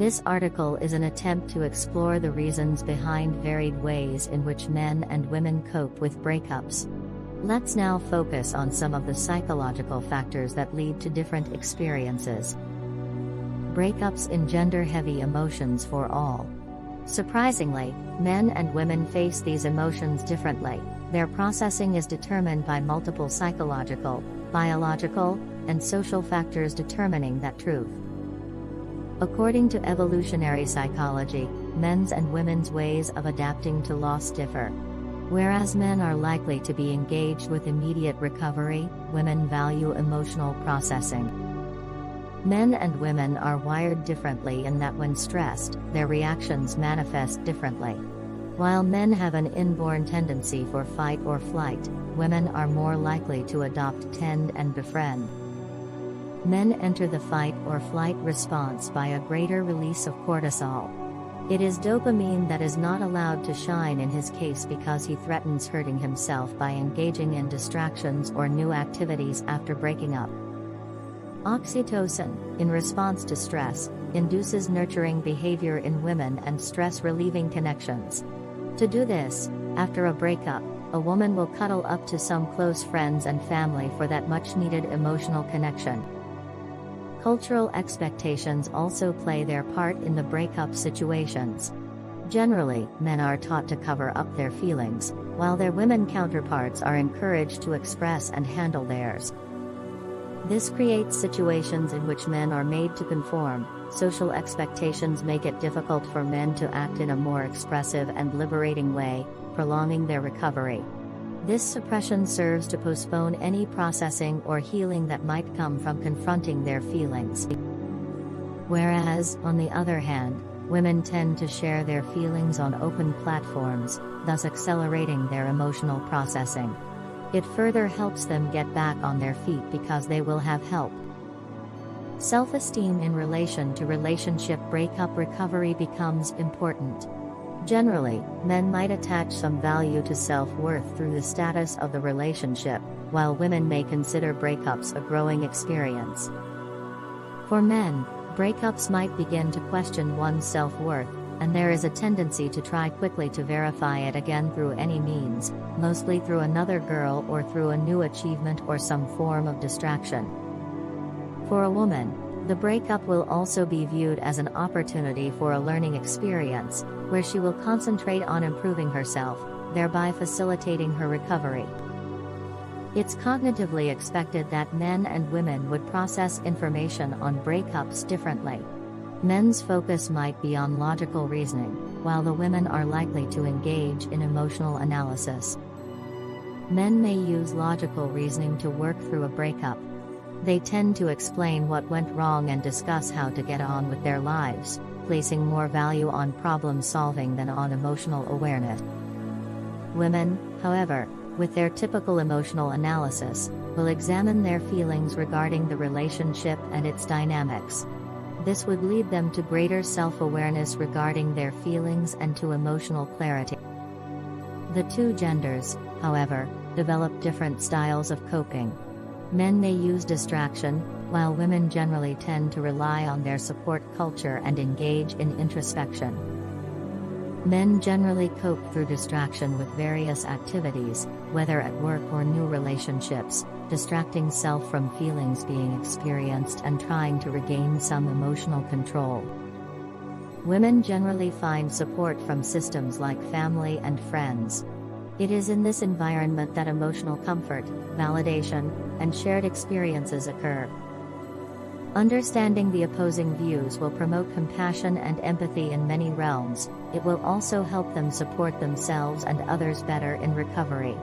This article is an attempt to explore the reasons behind varied ways in which men and women cope with breakups. Let's now focus on some of the psychological factors that lead to different experiences. Breakups engender heavy emotions for all. Surprisingly, men and women face these emotions differently. Their processing is determined by multiple psychological, biological, and social factors determining that truth. According to evolutionary psychology, men's and women's ways of adapting to loss differ. Whereas men are likely to be engaged with immediate recovery, women value emotional processing. Men and women are wired differently in that when stressed, their reactions manifest differently. While men have an inborn tendency for fight or flight, women are more likely to adopt tend and befriend. Men enter the fight or flight response by a greater release of cortisol. It is dopamine that is not allowed to shine in his case because he threatens hurting himself by engaging in distractions or new activities after breaking up. Oxytocin, in response to stress, induces nurturing behavior in women and stress-relieving connections. To do this, after a breakup, a woman will cuddle up to some close friends and family for that much-needed emotional connection. Cultural expectations also play their part in the breakup situations. Generally, men are taught to cover up their feelings, while their women counterparts are encouraged to express and handle theirs. This creates situations in which men are made to conform. Social expectations make it difficult for men to act in a more expressive and liberating way, prolonging their recovery. This suppression serves to postpone any processing or healing that might come from confronting their feelings. Whereas, on the other hand, women tend to share their feelings on open platforms, thus accelerating their emotional processing. It further helps them get back on their feet because they will have help. Self-esteem in relation to relationship breakup recovery becomes important. Generally, men might attach some value to self-worth through the status of the relationship, while women may consider breakups a growing experience. For men, breakups might begin to question one's self-worth, and there is a tendency to try quickly to verify it again through any means, mostly through another girl or through a new achievement or some form of distraction. For a woman, the breakup will also be viewed as an opportunity for a learning experience, where she will concentrate on improving herself, thereby facilitating her recovery. It's cognitively expected that men and women would process information on breakups differently. Men's focus might be on logical reasoning, while the women are likely to engage in emotional analysis. Men may use logical reasoning to work through a breakup. They tend to explain what went wrong and discuss how to get on with their lives, placing more value on problem solving than on emotional awareness. Women, however, with their typical emotional analysis, will examine their feelings regarding the relationship and its dynamics. This would lead them to greater self-awareness regarding their feelings and to emotional clarity. The two genders, however, develop different styles of coping. Men may use distraction, while women generally tend to rely on their support culture and engage in introspection. Men generally cope through distraction with various activities, whether at work or new relationships, distracting self from feelings being experienced and trying to regain some emotional control. Women generally find support from systems like family and friends. It is in this environment that emotional comfort, validation, and shared experiences occur. Understanding the opposing views will promote compassion and empathy in many realms. It will also help them support themselves and others better in recovery.